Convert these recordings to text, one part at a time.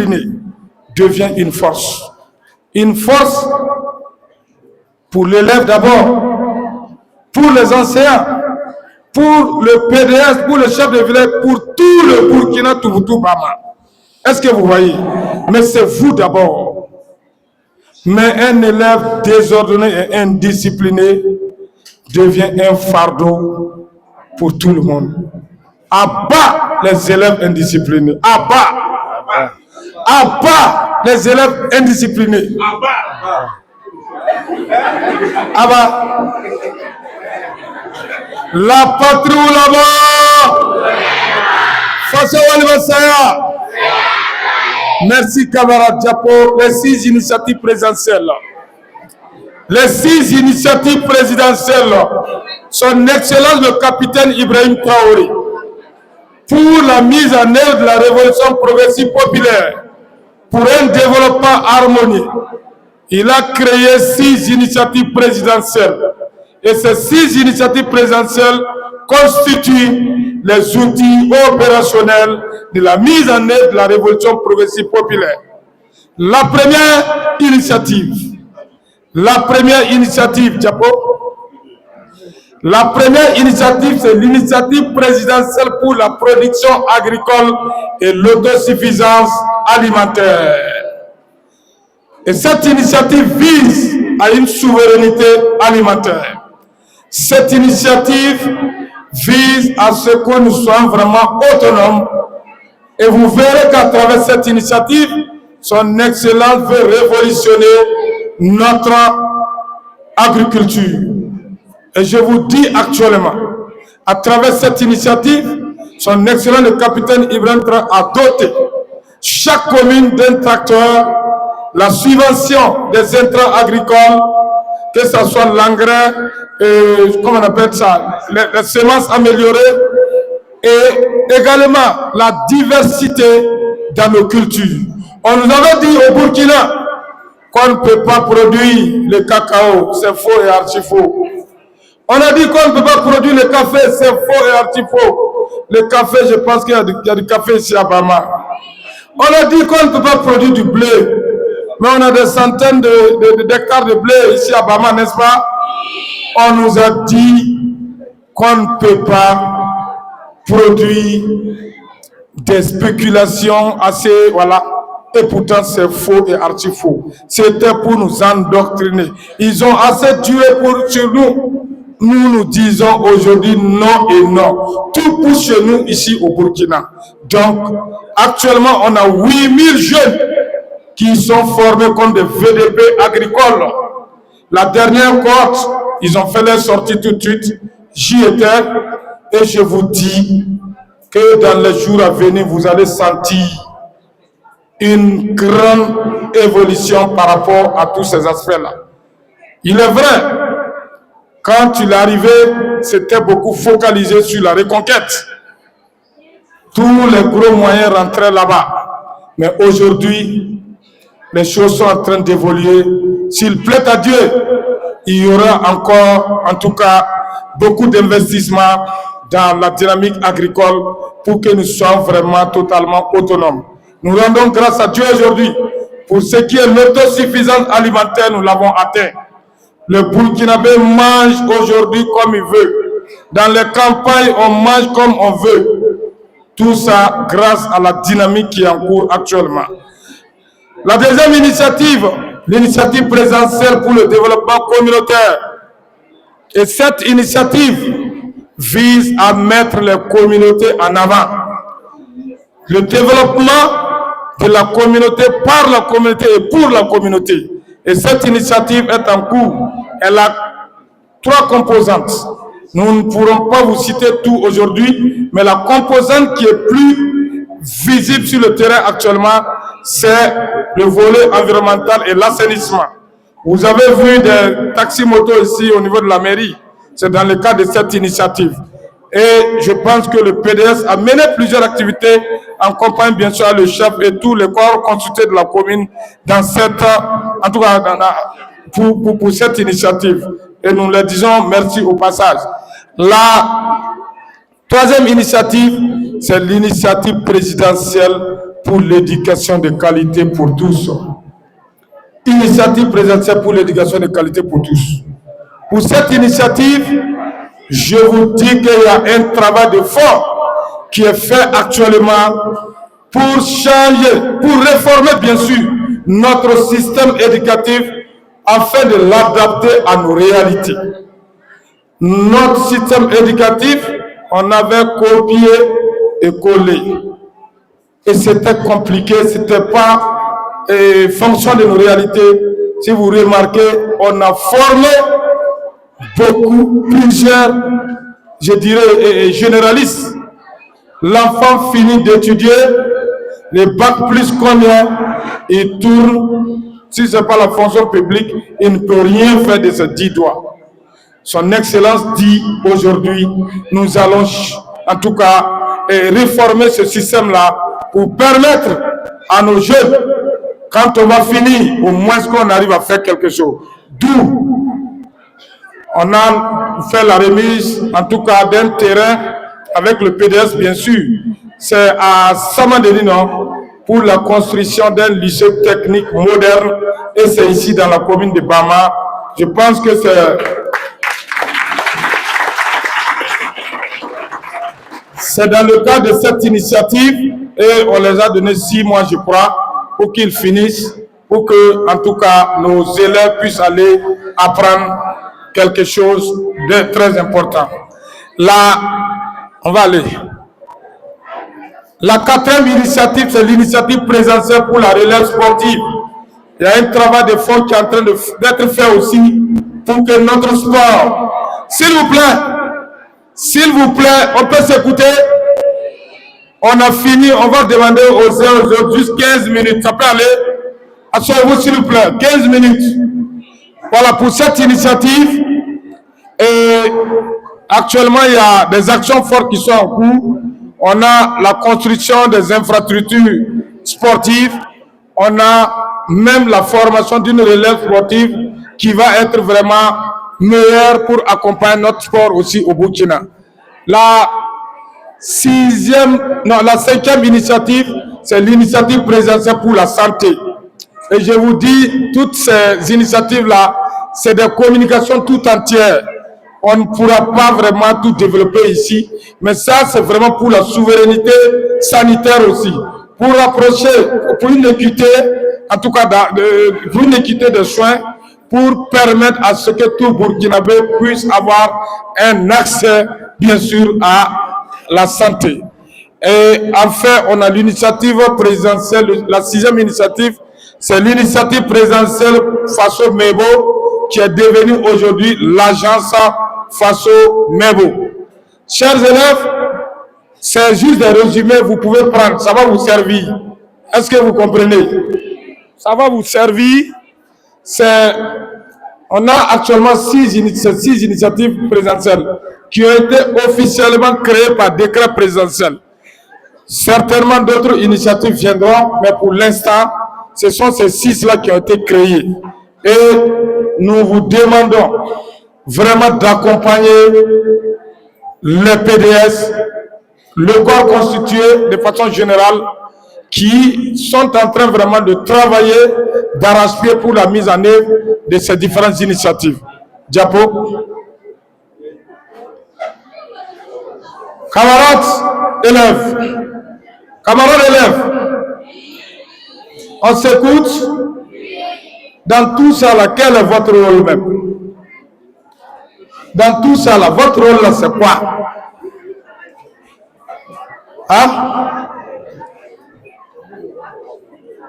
indiscipliné devient une force. Une force pour l'élève d'abord, pour les enseignants, pour le PDS, pour le chef de village, pour tout le Burkina Touboutou Bama. Est-ce que vous voyez? Mais c'est vous d'abord. Mais un élève désordonné et indiscipliné devient un fardeau pour tout le monde. À bas les élèves indisciplinés. À bas. À bas les élèves indisciplinés. À bas. À bas. La patrie là-bas. Face à l'anniversaire. Merci camarade Diapo. Les 6 initiatives présidentielles. Les 6 initiatives présidentielles. Son Excellence le capitaine Ibrahim Traoré. Pour la mise en œuvre de la révolution progressive populaire. Pour un développement harmonieux. Il a créé 6 initiatives présidentielles. Et ces 6 initiatives présidentielles constituent les outils opérationnels de la mise en œuvre de la révolution progressive populaire. La première initiative, Diapo. La première initiative, c'est l'initiative présidentielle pour la production agricole et l'autosuffisance alimentaire. Et cette initiative vise à une souveraineté alimentaire. Cette initiative vise à ce que nous soyons vraiment autonomes. Et vous verrez qu'à travers cette initiative, son Excellence veut révolutionner notre agriculture. Et je vous dis actuellement, à travers cette initiative, son Excellence le capitaine Ibrahim Traoré a doté chaque commune d'un tracteur, la subvention des intrants agricoles, que ce soit l'engrais, comment on appelle ça, les semences améliorées, et également la diversité dans nos cultures. On nous avait dit au Burkina qu'on ne peut pas produire le cacao, c'est faux et archi-faux. On a dit qu'on ne peut pas produire le café, c'est faux et archi-faux. Le café, je pense qu'il y a du café ici à Bama. On a dit qu'on ne peut pas produire du blé. Mais on a des centaines d'hectares de blé ici à Bama, n'est-ce pas? On nous a dit qu'on ne peut pas produire des spéculations assez, voilà. Et pourtant, c'est faux et archi-faux. C'était pour nous endoctriner. Ils ont assez duré sur nous. Nous disons aujourd'hui non et non. Tout pousse chez nous ici au Burkina. Donc, actuellement, on a 8000 jeunes qui sont formés comme des VDP agricoles. La dernière cohorte, ils ont fait leur sortie tout de suite. J'y étais et je vous dis que dans les jours à venir, vous allez sentir une grande évolution par rapport à tous ces aspects-là. Il est vrai, quand il est arrivé, c'était beaucoup focalisé sur la reconquête. Tous les gros moyens rentraient là-bas. Mais aujourd'hui, les choses sont en train d'évoluer. S'il plaît à Dieu, il y aura encore, en tout cas, beaucoup d'investissements dans la dynamique agricole pour que nous soyons vraiment totalement autonomes. Nous rendons grâce à Dieu aujourd'hui pour ce qui est l'autosuffisance alimentaire, nous l'avons atteint. Le Burkinabé mange aujourd'hui comme il veut. Dans les campagnes, on mange comme on veut. Tout ça grâce à la dynamique qui est en cours actuellement. La deuxième initiative, l'initiative présidentielle pour le développement communautaire. Et cette initiative vise à mettre les communautés en avant. Le développement de la communauté par la communauté et pour la communauté. Et cette initiative est en cours. Elle a 3 composantes. Nous ne pourrons pas vous citer tout aujourd'hui, mais la composante qui est plus visible sur le terrain actuellement, c'est le volet environnemental et l'assainissement. Vous avez vu des taxis-motos ici au niveau de la mairie. C'est dans le cadre de cette initiative. Et je pense que le PDS a mené plusieurs activités en compagnie bien sûr le chef et tous les corps consultés de la commune dans cette, en tout cas pour cette initiative. Et nous leur disons merci au passage. La troisième initiative, c'est l'initiative présidentielle pour l'éducation de qualité pour tous. Initiative présidentielle pour l'éducation de qualité pour tous. Pour cette initiative, je vous dis qu'il y a un travail de fond qui est fait actuellement pour changer, pour réformer bien sûr notre système éducatif afin de l'adapter à nos réalités. Notre système éducatif, on avait copié et collé. Et c'était compliqué, c'était pas fonction de nos réalités. Si vous remarquez, on a formé plusieurs, je dirais, généralistes. L'enfant finit d'étudier, les bacs plus combien, il tourne. Si ce n'est pas la fonction publique, il ne peut rien faire de ses 10 doigts. Son Excellence dit aujourd'hui, nous allons en tout cas réformer ce système-là pour permettre à nos jeunes, quand on va finir, au moins qu'on arrive à faire quelque chose. D'où on a fait la remise, en tout cas d'un terrain avec le PDS bien sûr. C'est à Samanderino pour la construction d'un lycée technique moderne et c'est ici dans la commune de Bama. Je pense que c'est dans le cadre de cette initiative et on les a donné 6 mois je crois pour qu'ils finissent, pour que en tout cas nos élèves puissent aller apprendre quelque chose de très important. Là, on va aller. La 4e initiative, c'est l'initiative présidentielle pour la relève sportive. Il y a un travail de fond qui est en train d'être fait aussi pour que notre sport, s'il vous plaît, on peut s'écouter. On a fini, on va demander aux autres juste 15 minutes. Ça peut aller? Asseyez-vous s'il vous plaît, 15 minutes. Voilà pour cette initiative. Et actuellement, il y a des actions fortes qui sont en cours. On a la construction des infrastructures sportives. On a même la formation d'une relève sportive qui va être vraiment meilleure pour accompagner notre sport aussi au Burkina. La 5e initiative, c'est l'initiative présidentielle pour la santé. Et je vous dis, toutes ces initiatives-là, c'est des communications tout entières. On ne pourra pas vraiment tout développer ici, mais ça, c'est vraiment pour la souveraineté sanitaire aussi, pour rapprocher, pour une équité, en tout cas, pour une équité de soins, pour permettre à ce que tout Burkinabé puisse avoir un accès, bien sûr, à la santé. Et enfin, on a l'initiative présidentielle, la 6e initiative, c'est l'initiative présidentielle Faso Mebo, qui est devenue aujourd'hui l'agence Faso Mebo. Chers élèves, c'est juste des résumés, vous pouvez prendre, ça va vous servir. Est-ce que vous comprenez? Ça va vous servir. On a actuellement 6 initiatives présidentielles qui ont été officiellement créées par décret présidentiel. Certainement d'autres initiatives viendront, mais pour l'instant, ce sont ces 6-là qui ont été créées. Et nous vous demandons vraiment d'accompagner les PDS, le corps constitué de façon générale, qui sont en train vraiment de travailler d'arrache-pied pour la mise en œuvre de ces différentes initiatives. Diapo. Camarades élèves, on s'écoute. Dans tout ça, là, quel est votre rôle même? Dans tout ça, là, votre rôle, là, c'est quoi? Hein?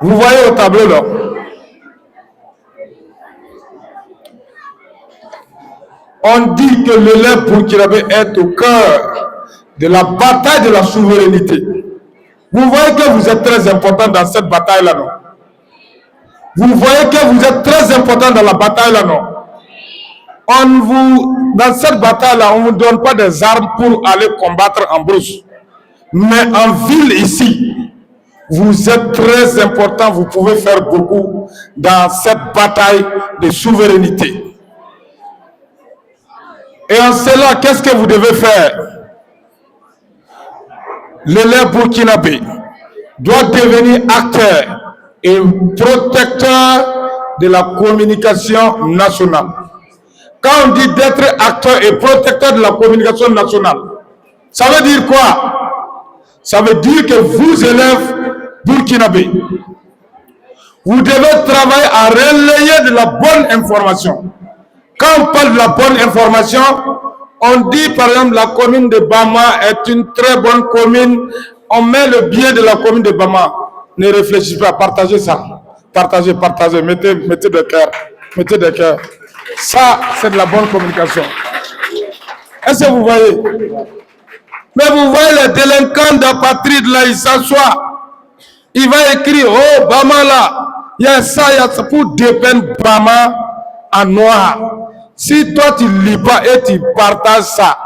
Vous voyez au tableau, là? On dit que l'élève burkinabé est au cœur de la bataille de la souveraineté. Vous voyez que vous êtes très important dans cette bataille-là, non? Vous voyez que vous êtes très important dans la bataille-là, non? Dans cette bataille-là, on ne vous donne pas des armes pour aller combattre en brousse. Mais en ville ici, vous êtes très important, vous pouvez faire beaucoup dans cette bataille de souveraineté. Et en cela, qu'est-ce que vous devez faire? L'élève burkinabé doit devenir acteur et protecteur de la communication nationale. Quand on dit d'être acteur et protecteur de la communication nationale, ça veut dire quoi? Ça veut dire que vous, élèves burkinabés, vous devez travailler à relayer de la bonne information. Quand on parle de la bonne information, on dit par exemple la commune de Bama est une très bonne commune. On met le bien de la commune de Bama. Ne réfléchissez pas, partagez ça. Partagez, mettez de cœur. Mettez de cœur. Ça, c'est de la bonne communication. Est-ce que vous voyez? Mais vous voyez les délinquants d'apatride là, ils s'assoient. Il va écrire, oh Bama là, il y a ça, pour dépeindre Bama en noir. Si toi tu ne lis pas et tu partages ça,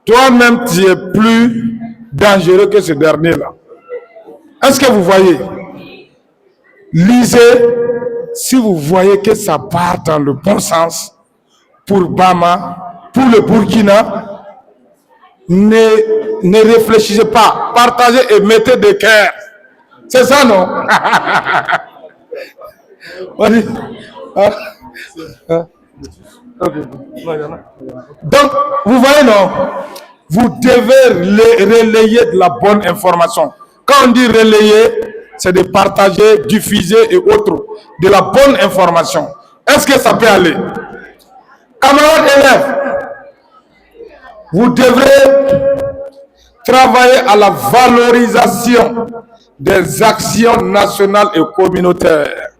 toi-même tu es plus dangereux que ce dernier-là. Est-ce que vous voyez? Lisez, si vous voyez que ça part dans le bon sens pour Bama, pour le Burkina, ne réfléchissez pas, partagez et mettez des cœurs. C'est ça, non? Donc, vous voyez, non? Vous devez relayer de la bonne information. Quand on dit relayer, c'est de partager, diffuser et autres. De la bonne information. Est-ce que ça peut aller? Camarades élèves, vous devrez travailler à la valorisation des actions nationales et communautaires.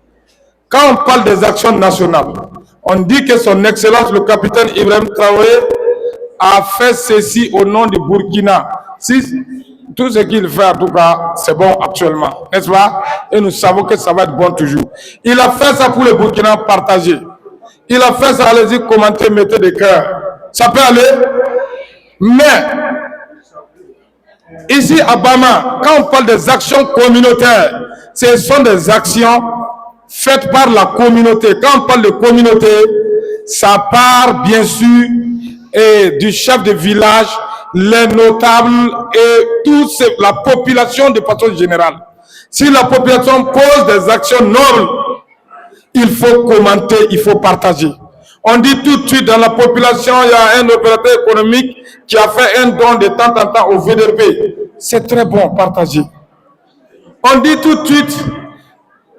Quand on parle des actions nationales, on dit que son Excellence le capitaine Ibrahim Traoré a fait ceci au nom du Burkina. Tout ce qu'il fait, en tout cas, c'est bon actuellement, n'est-ce pas? Et nous savons que ça va être bon toujours. Il a fait ça pour le Burkina, partager. Il a fait ça, allez-y, commenter, mettez des cœurs. Ça peut aller? Mais, ici à Bama, quand on parle des actions communautaires, ce sont des actions faites par la communauté. Quand on parle de communauté, ça part bien sûr du chef de village, les notables et toute la population de façon générale. Si la population pose des actions nobles, il faut commenter, il faut partager. On dit tout de suite dans la population, il y a un opérateur économique qui a fait un don de temps en temps au VDP. C'est très bon, partager. On dit tout de suite,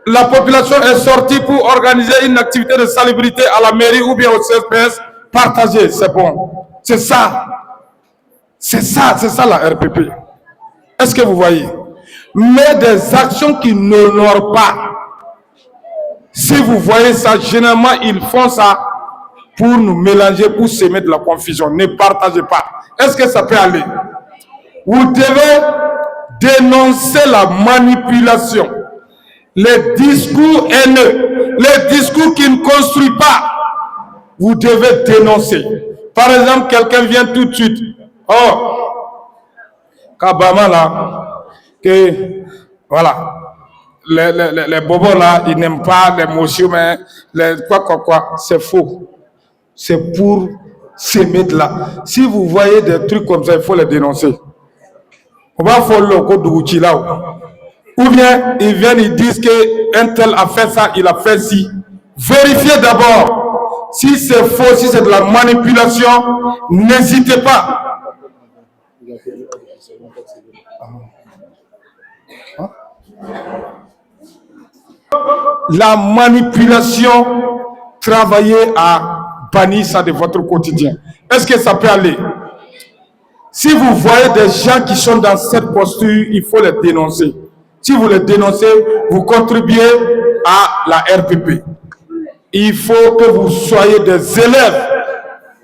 la population est sortie pour organiser une activité de salubrité à la mairie ou bien au CSPS. Partager, c'est bon. C'est ça. C'est ça la RPP. Est-ce que vous voyez? Mais des actions qui n'honorent pas. Si vous voyez ça, généralement, ils font ça pour nous mélanger, pour semer de la confusion. Ne partagez pas. Est-ce que ça peut aller? Vous devez dénoncer la manipulation, les discours haineux, les discours qui ne construisent pas. Vous devez dénoncer. Par exemple, quelqu'un vient tout de suite. Oh, Kabama là, que voilà, les bobos là, ils n'aiment pas les motions, mais quoi, c'est faux. C'est pour s'aimer de là. Si vous voyez des trucs comme ça, il faut les dénoncer. On va faire le code de là. Ou bien ils viennent, ils disent qu'un tel a fait ça, il a fait ci. Vérifiez d'abord. Si c'est faux, si c'est de la manipulation, n'hésitez pas. La manipulation, travaillez à bannir ça de votre quotidien. Est-ce que ça peut aller? Si vous voyez des gens qui sont dans cette posture, il faut les dénoncer. Si vous les dénoncez, vous contribuez à la RPP. Il faut que vous soyez des élèves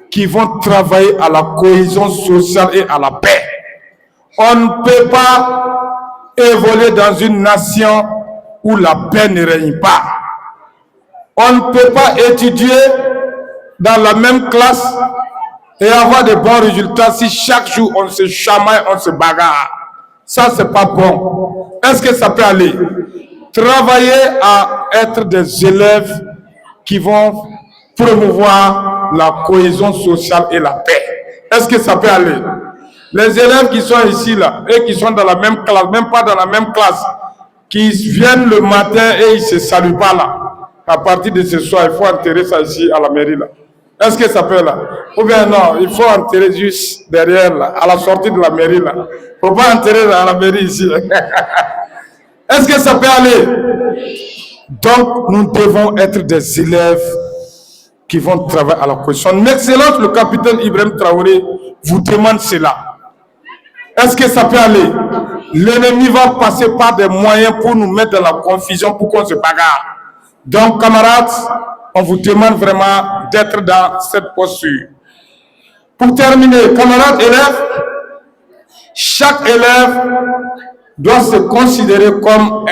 qui vont travailler à la cohésion sociale et à la paix. On ne peut pas évoluer dans une nation où la paix ne règne pas. On ne peut pas étudier dans la même classe et avoir de bons résultats si chaque jour on se chamaille, on se bagarre. Ça, c'est pas bon. Est-ce que ça peut aller? Travailler à être des élèves qui vont promouvoir la cohésion sociale et la paix. Est-ce que ça peut aller? Les élèves qui sont ici, là, et qui sont dans la même classe, même pas dans la même classe, qui viennent le matin et ils ne se saluent pas là. À partir de ce soir, il faut enterrer ça ici à la mairie là. Est-ce que ça peut là? Ou bien non, il faut enterrer juste derrière là, à la sortie de la mairie là. Il ne faut pas enterrer à la mairie ici. Est-ce que ça peut aller? Donc, nous devons être des élèves qui vont travailler à la cohésion. Son Excellence, le capitaine Ibrahim Traoré, vous demande cela. Est-ce que ça peut aller? L'ennemi va passer par des moyens pour nous mettre dans la confusion, pour qu'on se bagarre. Donc, camarades, on vous demande vraiment d'être dans cette posture. Pour terminer, camarades élèves, chaque élève doit se considérer comme